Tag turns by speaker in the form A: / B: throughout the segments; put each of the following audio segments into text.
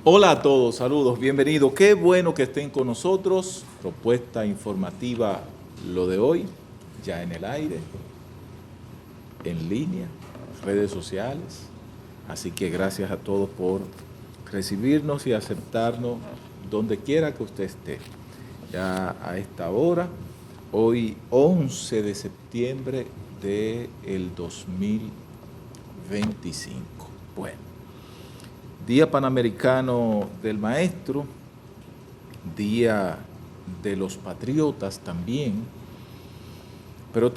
A: Hola a todos, saludos, bienvenidos. Qué bueno que estén con nosotros. Propuesta informativa lo de hoy, ya en el aire, en línea, redes sociales. Así que gracias a todos por recibirnos y aceptarnos donde quiera que usted esté. Ya a esta hora, hoy 11 de septiembre del 2025. Bueno. Día Panamericano del Maestro, Día de los Patriotas también, pero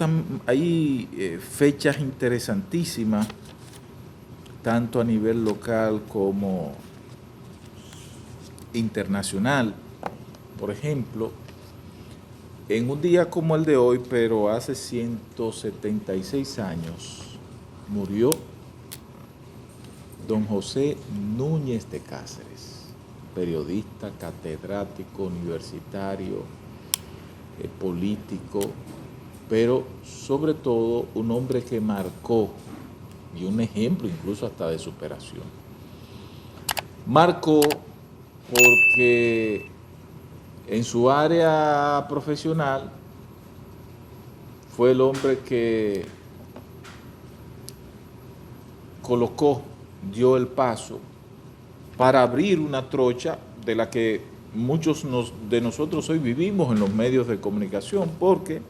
A: hay fechas interesantísimas, tanto a nivel local como internacional. Por ejemplo, en un día como el de hoy, pero hace 176 años, murió don José Núñez de Cáceres, periodista, catedrático, universitario, político, pero sobre todo un hombre que marcó, y un ejemplo incluso hasta de superación. Marcó porque en su área profesional fue el hombre que dio el paso para abrir una trocha de la que muchos de nosotros hoy vivimos en los medios de comunicación, porque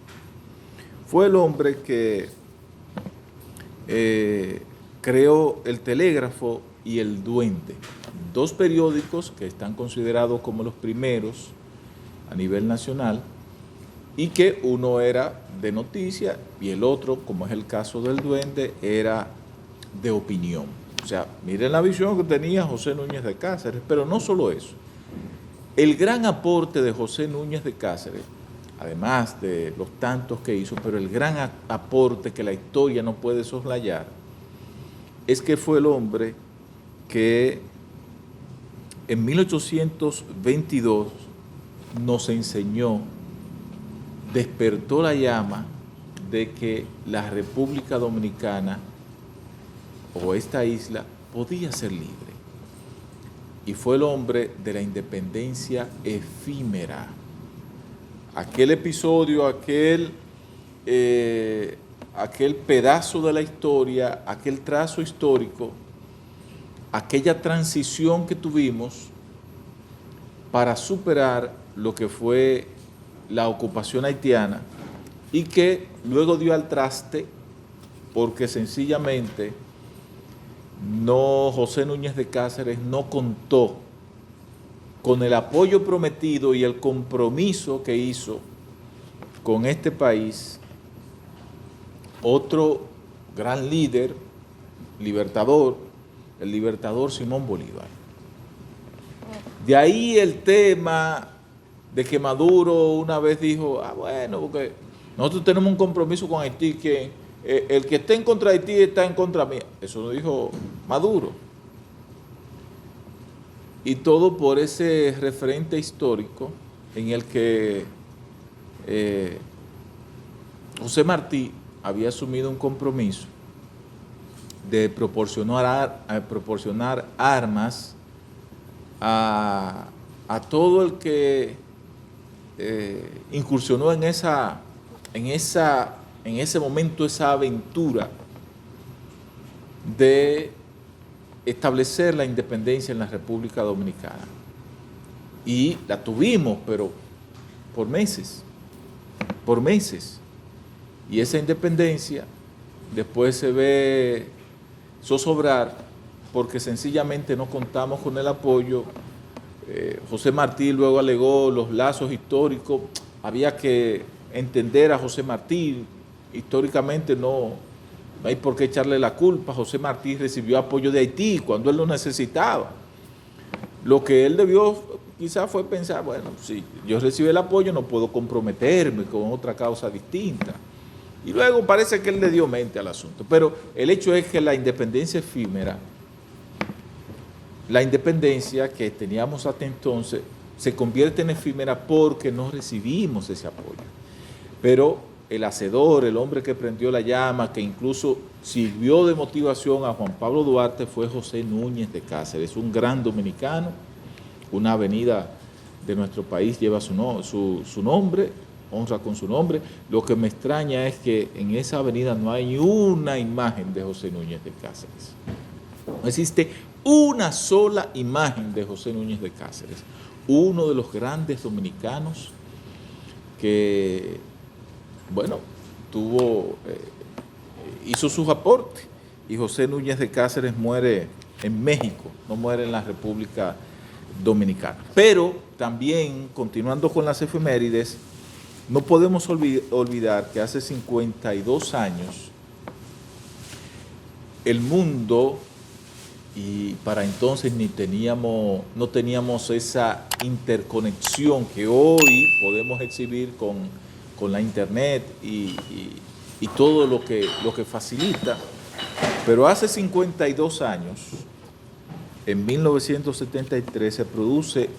A: fue el hombre que creó el Telégrafo y el Duende, dos periódicos que están considerados como los primeros a nivel nacional, y que uno era de noticia y el otro, como es el caso del Duende, era de opinión. O sea, miren la visión que tenía José Núñez de Cáceres, pero no solo eso. El gran aporte de José Núñez de Cáceres, además de los tantos que hizo, pero el gran aporte que la historia no puede soslayar, es que fue el hombre que en 1822 nos enseñó, despertó la llama de que la República Dominicana o esta isla podía ser libre. Y fue el hombre de la independencia efímera. Aquel episodio, aquel pedazo de la historia, aquel trazo histórico, aquella transición que tuvimos para superar lo que fue la ocupación haitiana y que luego dio al traste porque sencillamente José Núñez de Cáceres no contó con el apoyo prometido y el compromiso que hizo con este país otro gran líder, libertador, el libertador Simón Bolívar. De ahí el tema de que Maduro una vez dijo, bueno, porque nosotros tenemos un compromiso con Haití que el que esté en contra de Haití está en contra mía. Eso lo dijo Maduro. Y todo por ese referente histórico en el que José Martí había asumido un compromiso de proporcionar armas a todo el que incursionó en ese momento, esa aventura de establecer la independencia en la República Dominicana. Y la tuvimos, pero por meses. Y esa independencia después se ve zozobrar porque sencillamente no contamos con el apoyo. José Martí luego alegó los lazos históricos. Había que entender a José Martí. Históricamente no hay por qué echarle la culpa. José Martí recibió apoyo de Haití cuando él lo necesitaba. Lo que él debió quizás fue pensar, bueno, si yo recibí el apoyo no puedo comprometerme con otra causa distinta. Y luego parece que él le dio mente al asunto. Pero el hecho es que la independencia efímera, la independencia que teníamos hasta entonces, se convierte en efímera porque no recibimos ese apoyo. Pero el hacedor, el hombre que prendió la llama, que incluso sirvió de motivación a Juan Pablo Duarte, fue José Núñez de Cáceres, un gran dominicano una avenida de nuestro país lleva su nombre, honra con su nombre. Lo que me extraña es que en esa avenida no hay ni una imagen de José Núñez de Cáceres. No existe una sola imagen de José Núñez de Cáceres, uno de los grandes dominicanos que, bueno, hizo sus aportes, y José Núñez de Cáceres muere en México, no muere en la República Dominicana. Pero también, continuando con las efemérides, no podemos olvidar que hace 52 años el mundo, y para entonces no teníamos esa interconexión que hoy podemos exhibir con la internet y todo lo que facilita, pero hace 52 años, en 1973, se produce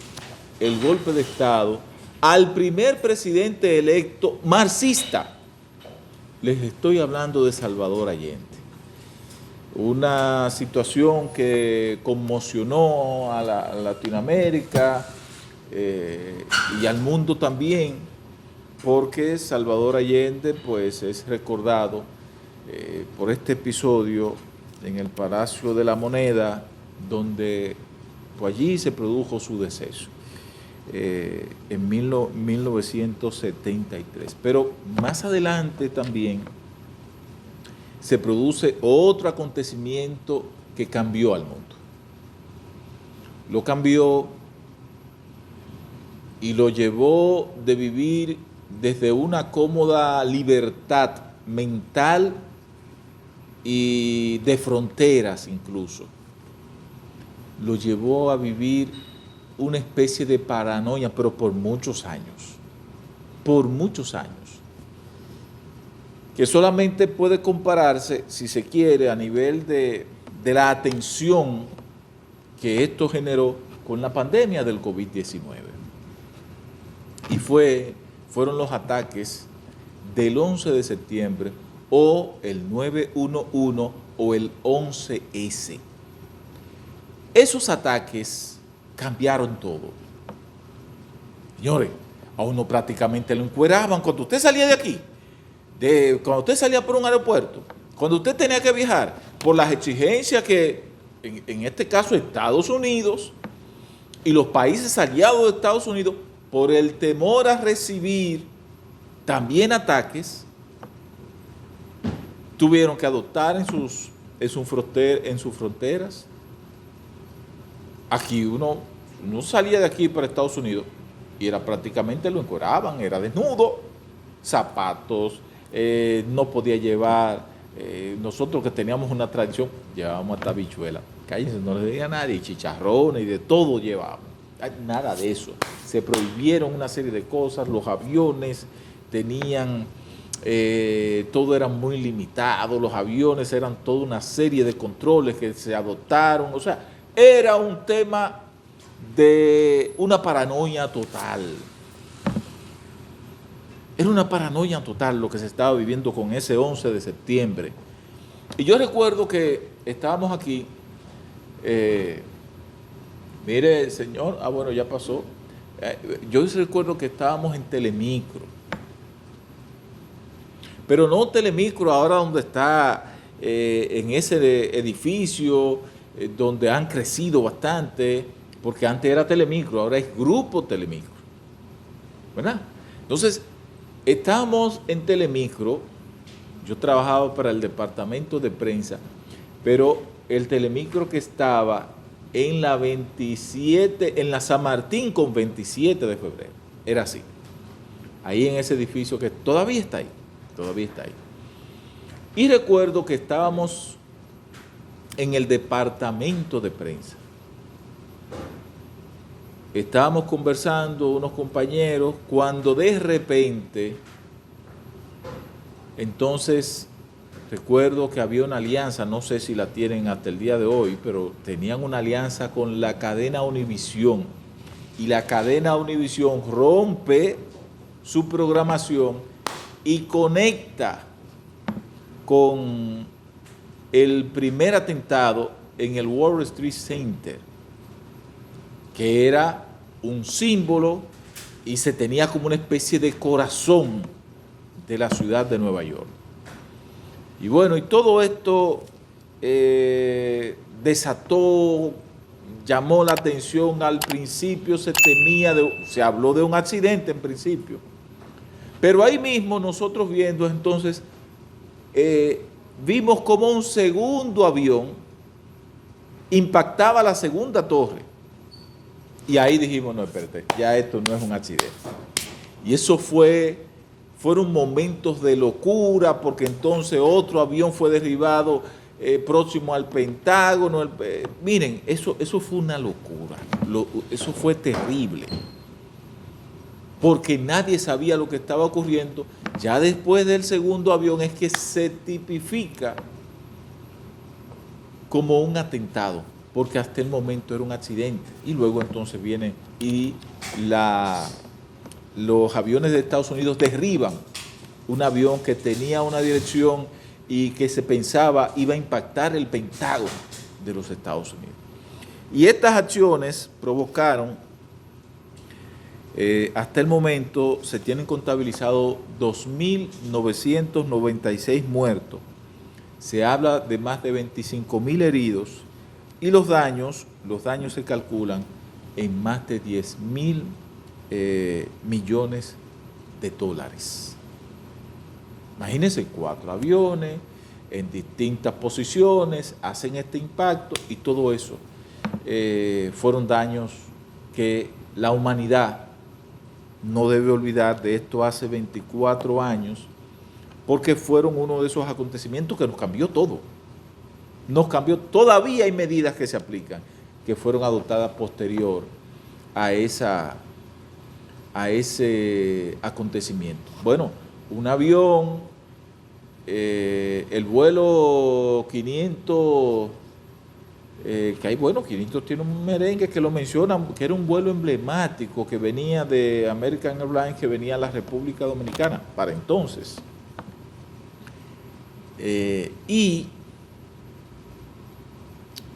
A: el golpe de Estado al primer presidente electo marxista. Les estoy hablando de Salvador Allende. Una situación que conmocionó a Latinoamérica y al mundo también, porque Salvador Allende pues, es recordado por este episodio en el Palacio de la Moneda, donde pues, allí se produjo su deceso en 1973. Pero más adelante también se produce otro acontecimiento que cambió al mundo. Lo cambió y lo llevó de vivir desde una cómoda libertad mental y de fronteras incluso. Lo llevó a vivir una especie de paranoia, pero por muchos años, que solamente puede compararse, si se quiere, a nivel de la atención que esto generó con la pandemia del COVID-19. Y fueron los ataques del 11 de septiembre o el 9/11 o el 11S. Esos ataques cambiaron todo. Señores, a uno prácticamente lo encueraban cuando usted salía de aquí. Cuando usted salía por un aeropuerto, cuando usted tenía que viajar, por las exigencias que, en este caso, Estados Unidos y los países aliados de Estados Unidos, por el temor a recibir también ataques, tuvieron que adoptar en sus fronteras. Aquí uno salía de aquí para Estados Unidos y era prácticamente lo encueraban, era desnudo, zapatos, no podía llevar, nosotros que teníamos una tradición, llevábamos hasta habichuela, cállense, no le diga a nadie, chicharrones y de todo llevábamos, nada de eso. Se prohibieron una serie de cosas, los aviones tenían, todo era muy limitado, los aviones eran toda una serie de controles que se adoptaron, o sea, era un tema de una paranoia total. Era una paranoia total lo que se estaba viviendo con ese 11 de septiembre. Y yo recuerdo que estábamos aquí, mire, señor, bueno, ya pasó. Yo recuerdo que estábamos en Telemicro. Pero no Telemicro ahora donde está, en ese edificio, donde han crecido bastante, porque antes era Telemicro, ahora es Grupo Telemicro, ¿verdad? Entonces, estábamos en Telemicro, yo trabajaba para el departamento de prensa, pero el Telemicro que estaba en la 27, en la San Martín con 27 de febrero, era así, ahí en ese edificio que todavía está ahí. Y recuerdo que estábamos en el departamento de prensa. Estábamos conversando unos compañeros cuando de repente, entonces recuerdo que había una alianza, no sé si la tienen hasta el día de hoy, pero tenían una alianza con la cadena Univisión. Y la cadena Univisión rompe su programación y conecta con el primer atentado en el World Trade Center, que era un símbolo y se tenía como una especie de corazón de la ciudad de Nueva York. Y bueno, y todo esto desató, llamó la atención. Al principio se habló de un accidente en principio, pero ahí mismo nosotros viendo entonces, vimos como un segundo avión impactaba la segunda torre. Y ahí dijimos, no, espérate, ya esto no es un accidente. Y eso fueron momentos de locura, porque entonces otro avión fue derribado próximo al Pentágono. Miren, eso fue una locura, eso fue terrible, porque nadie sabía lo que estaba ocurriendo. Ya después del segundo avión es que se tipifica como un atentado, porque hasta el momento era un accidente. Y luego entonces viene y los aviones de Estados Unidos derriban un avión que tenía una dirección y que se pensaba iba a impactar el Pentágono de los Estados Unidos. Y estas acciones provocaron, hasta el momento se tienen contabilizado 2.996 muertos. Se habla de más de 25.000 heridos y los daños se calculan en más de 10.000 millones de dólares. Imagínense, 4 aviones en distintas posiciones hacen este impacto y todo eso fueron daños que la humanidad no debe olvidar. De esto hace 24 años, porque fueron uno de esos acontecimientos que nos cambió todo. Nos cambió. Todavía hay medidas que se aplican, que fueron adoptadas posterior a ese acontecimiento. Bueno, un avión, el vuelo 500, que hay, bueno, 500 tiene un merengue que lo menciona, que era un vuelo emblemático que venía de American Airlines, que venía a la República Dominicana para entonces. Y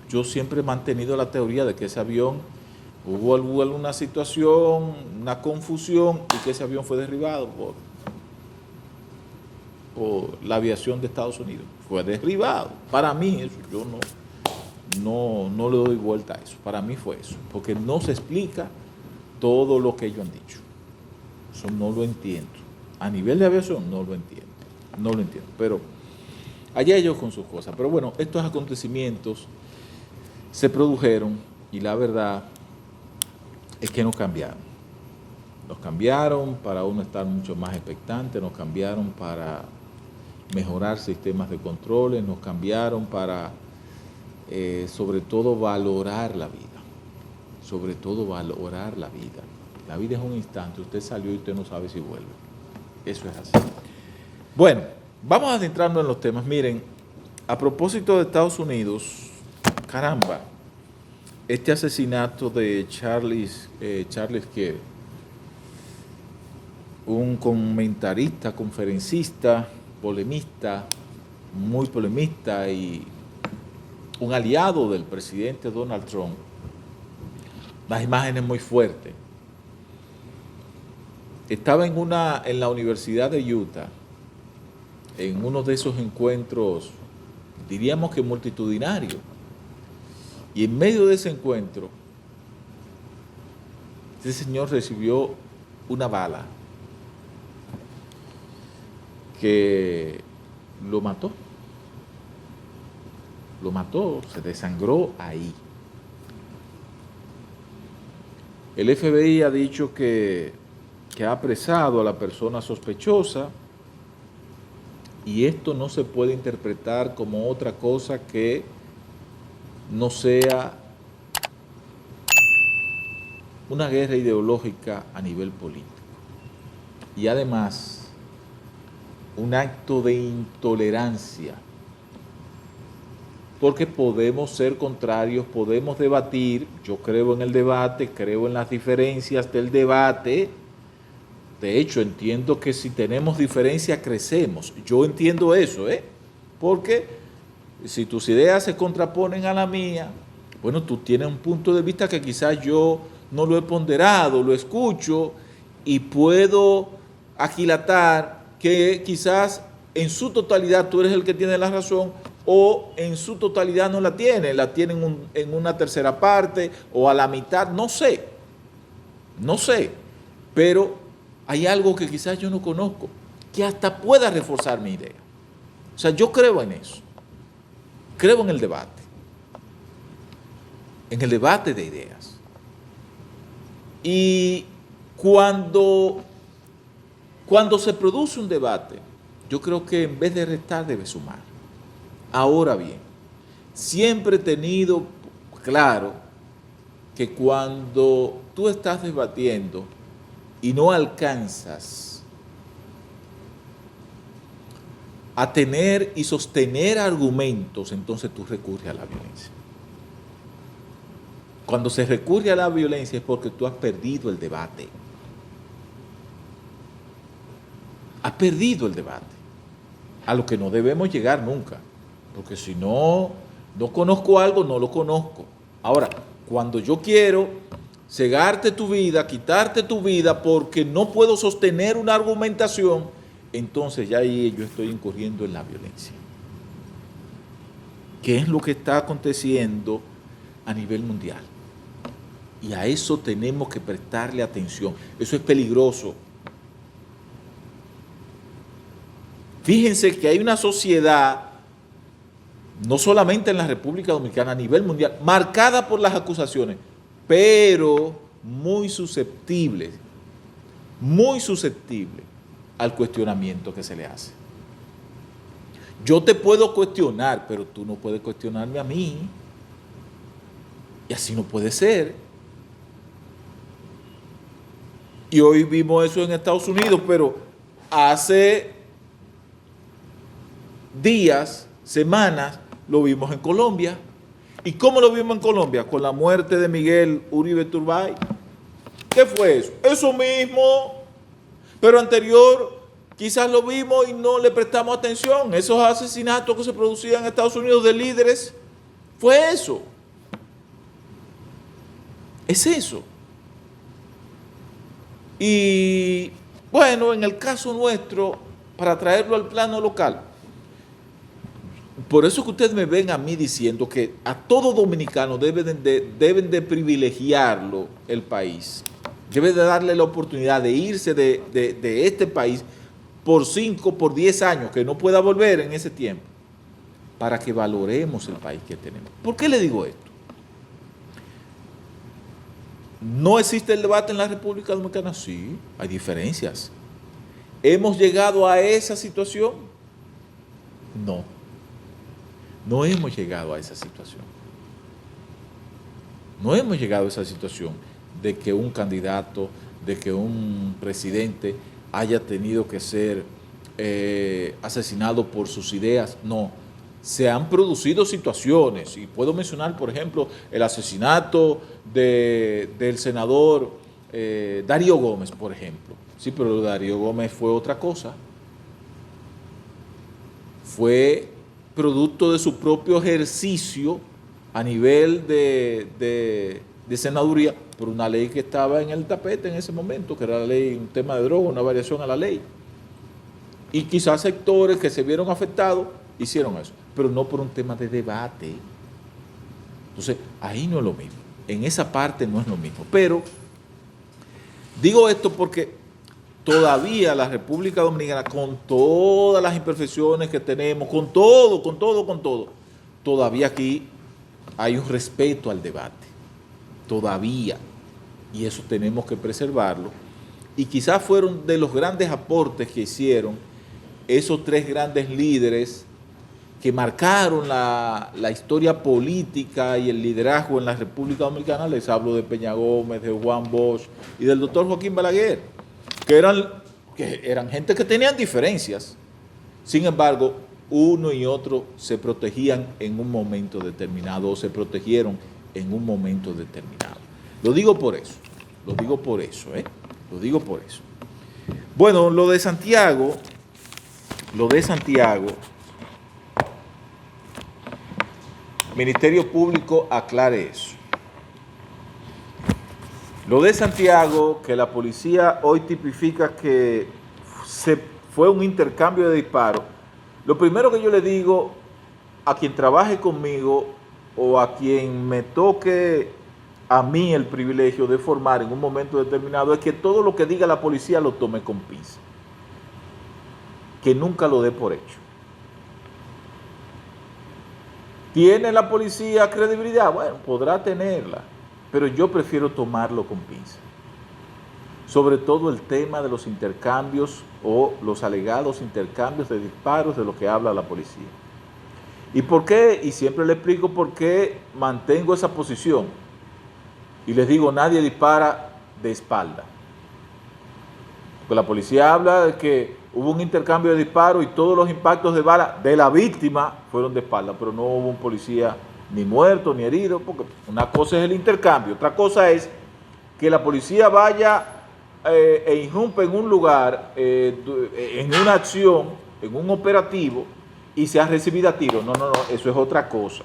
A: yo siempre he mantenido la teoría de que ese avión, hubo alguna situación, una confusión, y que ese avión fue derribado por la aviación de Estados Unidos. Fue derribado. Para mí eso, yo no le doy vuelta a eso. Para mí fue eso, porque no se explica todo lo que ellos han dicho. Eso no lo entiendo. A nivel de aviación no lo entiendo. Pero allá ellos con sus cosas. Pero bueno, estos acontecimientos se produjeron y la verdad es que nos cambiaron. Nos cambiaron para uno estar mucho más expectante, nos cambiaron para mejorar sistemas de controles, nos cambiaron para sobre todo valorar la vida. La vida es un instante, usted salió y usted no sabe si vuelve. Eso es así. Bueno, vamos a adentrarnos en los temas. Miren, a propósito de Estados Unidos, caramba, este asesinato de Charles Kirk, un comentarista, conferencista, polemista, muy polemista y un aliado del presidente Donald Trump. Las imágenes muy fuertes. Estaba en la Universidad de Utah, en uno de esos encuentros, diríamos que multitudinarios, y en medio de ese encuentro, ese señor recibió una bala que lo mató, se desangró ahí. El FBI ha dicho que ha apresado a la persona sospechosa, y esto no se puede interpretar como otra cosa que no sea una guerra ideológica a nivel político. Y además, un acto de intolerancia, porque podemos ser contrarios, podemos debatir. Yo creo en el debate, creo en las diferencias del debate. De hecho, entiendo que si tenemos diferencias, crecemos. Yo entiendo eso, porque si tus ideas se contraponen a la mía, bueno, tú tienes un punto de vista que quizás yo no lo he ponderado, lo escucho y puedo aquilatar que quizás en su totalidad tú eres el que tiene la razón o en su totalidad no la tiene en una tercera parte o a la mitad, no sé, pero hay algo que quizás yo no conozco, que hasta pueda reforzar mi idea. O sea, yo creo en eso, creo en el debate de ideas. Y cuando se produce un debate, yo creo que en vez de restar debe sumar. Ahora bien, siempre he tenido claro que cuando tú estás debatiendo y no alcanzas a tener y sostener argumentos, entonces tú recurres a la violencia. Cuando se recurre a la violencia es porque tú has perdido el debate. Has perdido el debate, a lo que no debemos llegar nunca, porque si no conozco algo, no lo conozco. Ahora, cuando yo quiero cegarte tu vida, quitarte tu vida, porque no puedo sostener una argumentación, entonces ya ahí yo estoy incurriendo en la violencia. ¿Qué es lo que está aconteciendo a nivel mundial? Y a eso tenemos que prestarle atención. Eso es peligroso. Fíjense que hay una sociedad, no solamente en la República Dominicana, a nivel mundial, marcada por las acusaciones, pero muy susceptible al cuestionamiento que se le hace. Yo te puedo cuestionar, pero tú no puedes cuestionarme a mí. Y así no puede ser. Y hoy vimos eso en Estados Unidos, pero hace días, semanas, lo vimos en Colombia. ¿Y cómo lo vimos en Colombia? Con la muerte de Miguel Uribe Turbay. ¿Qué fue eso? Eso mismo. Pero anterior quizás lo vimos y no le prestamos atención. Esos asesinatos que se producían en Estados Unidos de líderes, fue eso. Es eso. Y bueno, en el caso nuestro, para traerlo al plano local, por eso que ustedes me ven a mí diciendo que a todo dominicano deben de privilegiarlo el país. Debe de darle la oportunidad de irse de este país por 5, por 10 años, que no pueda volver en ese tiempo, para que valoremos el país que tenemos. ¿Por qué le digo esto? ¿No existe el debate en la República Dominicana? Sí, hay diferencias. ¿Hemos llegado a esa situación? No. No hemos llegado a esa situación. No hemos llegado a esa situación de que un candidato, de que un presidente haya tenido que ser asesinado por sus ideas. No. Se han producido situaciones, y puedo mencionar, por ejemplo, el asesinato del senador Darío Gómez, por ejemplo. Sí, pero Darío Gómez fue otra cosa. Fue producto de su propio ejercicio a nivel de senaduría por una ley que estaba en el tapete en ese momento, que era la ley, un tema de droga, una variación a la ley. Y quizás sectores que se vieron afectados hicieron eso, pero no por un tema de debate. Entonces, ahí no es lo mismo. En esa parte no es lo mismo. Pero digo esto porque todavía la República Dominicana, con todas las imperfecciones que tenemos, con todo, todavía aquí hay un respeto al debate. Todavía. Y eso tenemos que preservarlo. Y quizás fueron de los grandes aportes que hicieron esos 3 grandes líderes que marcaron la historia política y el liderazgo en la República Dominicana. Les hablo de Peña Gómez, de Juan Bosch y del doctor Joaquín Balaguer, que eran gente que tenían diferencias. Sin embargo, uno y otro se protegían en un momento determinado, o se protegieron en un momento determinado. Lo digo por eso. Bueno, lo de Santiago, Ministerio Público aclare eso. Lo de Santiago, que la policía hoy tipifica que fue un intercambio de disparos, lo primero que yo le digo a quien trabaje conmigo o a quien me toque a mí el privilegio de formar en un momento determinado es que todo lo que diga la policía lo tome con pinza, que nunca lo dé por hecho. ¿Tiene la policía credibilidad? Bueno, podrá tenerla, pero yo prefiero tomarlo con pinza. Sobre todo el tema de los intercambios o los alegados intercambios de disparos de lo que habla la policía. ¿Y por qué? Y siempre le explico por qué mantengo esa posición. Y les digo, nadie dispara de espalda. Porque la policía habla de que hubo un intercambio de disparos y todos los impactos de bala de la víctima fueron de espalda, pero no hubo un policía ni muerto ni herido, porque una cosa es el intercambio, otra cosa es que la policía vaya e irrumpe en un lugar, en una acción, en un operativo, y sea recibida a tiro. No, eso es otra cosa.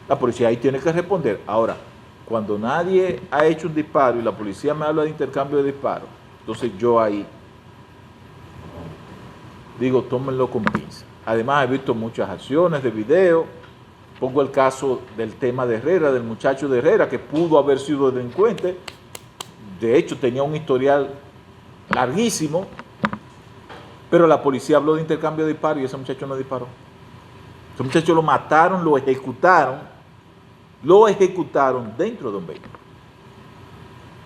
A: La policía ahí tiene que responder. Ahora, cuando nadie ha hecho un disparo y la policía me habla de intercambio de disparos, entonces yo ahí digo, tómenlo con pinza. Además, he visto muchas acciones de video. Pongo el caso del tema de Herrera, del muchacho de Herrera, que pudo haber sido delincuente. De hecho, tenía un historial larguísimo, pero la policía habló de intercambio de disparos y ese muchacho no disparó. Ese muchacho lo mataron, lo ejecutaron dentro de un vehículo.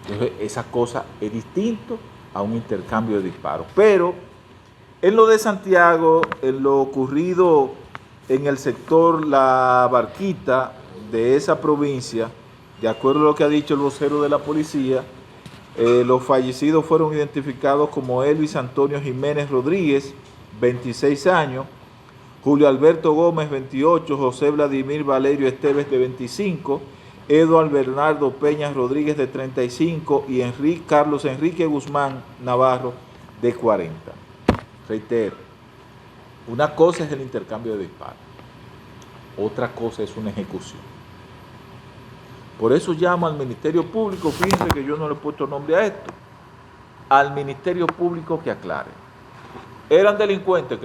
A: Entonces, esa cosa es distinto a un intercambio de disparos. Pero en lo de Santiago, en lo ocurrido en el sector La Barquita de esa provincia, de acuerdo a lo que ha dicho el vocero de la policía, los fallecidos fueron identificados como Elvis Antonio Jiménez Rodríguez, 26 años, Julio Alberto Gómez, 28, José Vladimir Valerio Esteves, de 25, Eduardo Bernardo Peña Rodríguez, de 35, y Carlos Enrique Guzmán Navarro, de 40. Reitero, una cosa es el intercambio de disparos, otra cosa es una ejecución. Por eso llamo al Ministerio Público, fíjense que yo no le he puesto nombre a esto, al Ministerio Público que aclare. ¿Eran delincuentes?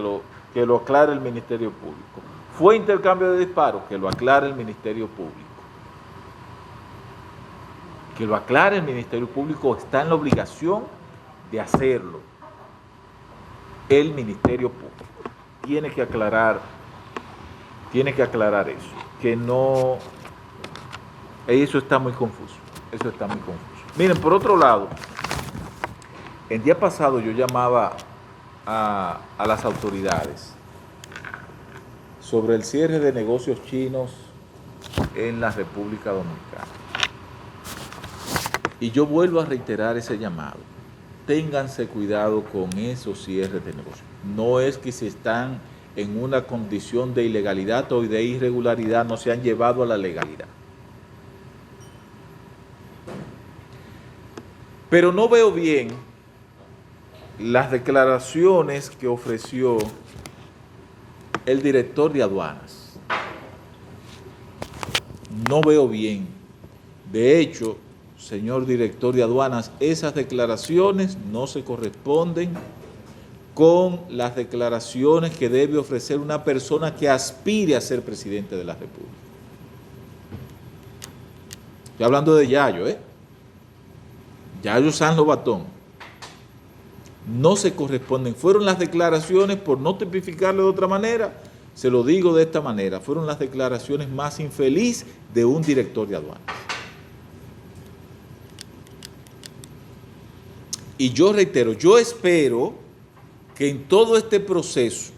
A: Que lo aclare el Ministerio Público. ¿Fue intercambio de disparos? Que lo aclare el Ministerio Público. Que lo aclare el Ministerio Público, está en la obligación de hacerlo. El Ministerio Público tiene que aclarar eso, que no, eso está muy confuso, Miren, por otro lado, el día pasado yo llamaba a las autoridades sobre el cierre de negocios chinos en la República Dominicana. Y yo vuelvo a reiterar ese llamado. Ténganse cuidado con esos cierres de negocios. No es que si están en una condición de ilegalidad o de irregularidad, no se han llevado a la legalidad. Pero no veo bien las declaraciones que ofreció el director de aduanas. No veo bien. De hecho, señor director de aduanas, esas declaraciones no se corresponden con las declaraciones que debe ofrecer una persona que aspire a ser presidente de la República. Estoy hablando de Yayo, Yayo San Lobatón. No se corresponden. Fueron las declaraciones, por no tipificarlo de otra manera, se lo digo de esta manera, fueron las declaraciones más infelices de un director de aduanas. Y yo reitero, yo espero que en todo este proceso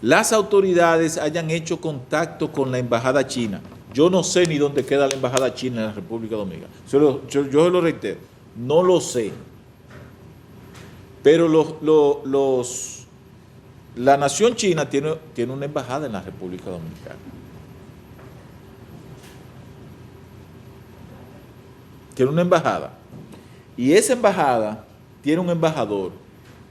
A: las autoridades hayan hecho contacto con la embajada china. Yo no sé ni dónde queda la embajada china en la República Dominicana. Yo se lo reitero, no lo sé. Pero la nación china tiene una embajada en la República Dominicana. Tiene una embajada. Y esa embajada tiene un embajador.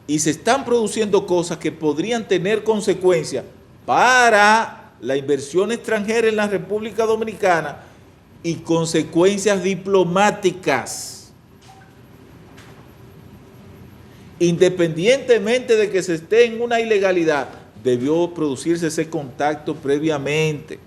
A: Y se están produciendo cosas que podrían tener consecuencias para la inversión extranjera en la República Dominicana y consecuencias diplomáticas. Independientemente de que se esté en una ilegalidad, debió producirse ese contacto previamente.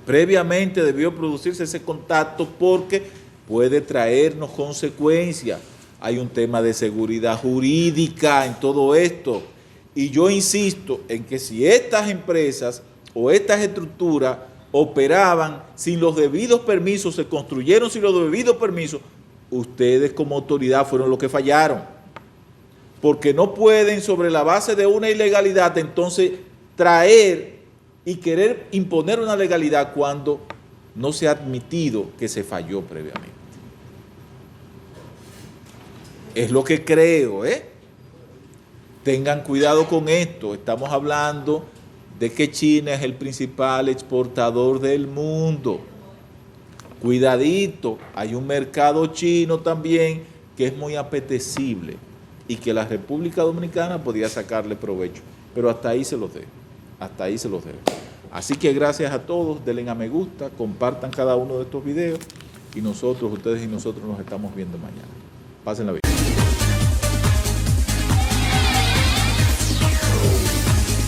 A: Previamente debió producirse ese contacto porque puede traernos consecuencias. Hay un tema de seguridad jurídica en todo esto. Y yo insisto en que si estas empresas o estas estructuras operaban sin los debidos permisos, se construyeron sin los debidos permisos, ustedes como autoridad fueron los que fallaron. Porque no pueden, sobre la base de una ilegalidad, entonces traer y querer imponer una legalidad cuando no se ha admitido que se falló previamente. Es lo que creo, Tengan cuidado con esto. Estamos hablando de que China es el principal exportador del mundo. Cuidadito, hay un mercado chino también que es muy apetecible y que la República Dominicana podría sacarle provecho. Pero hasta ahí se los dejo. Hasta ahí se los dejo. Así que gracias a todos, denle a me gusta, compartan cada uno de estos videos y nosotros, ustedes y nosotros nos estamos viendo mañana. Pásenla bien.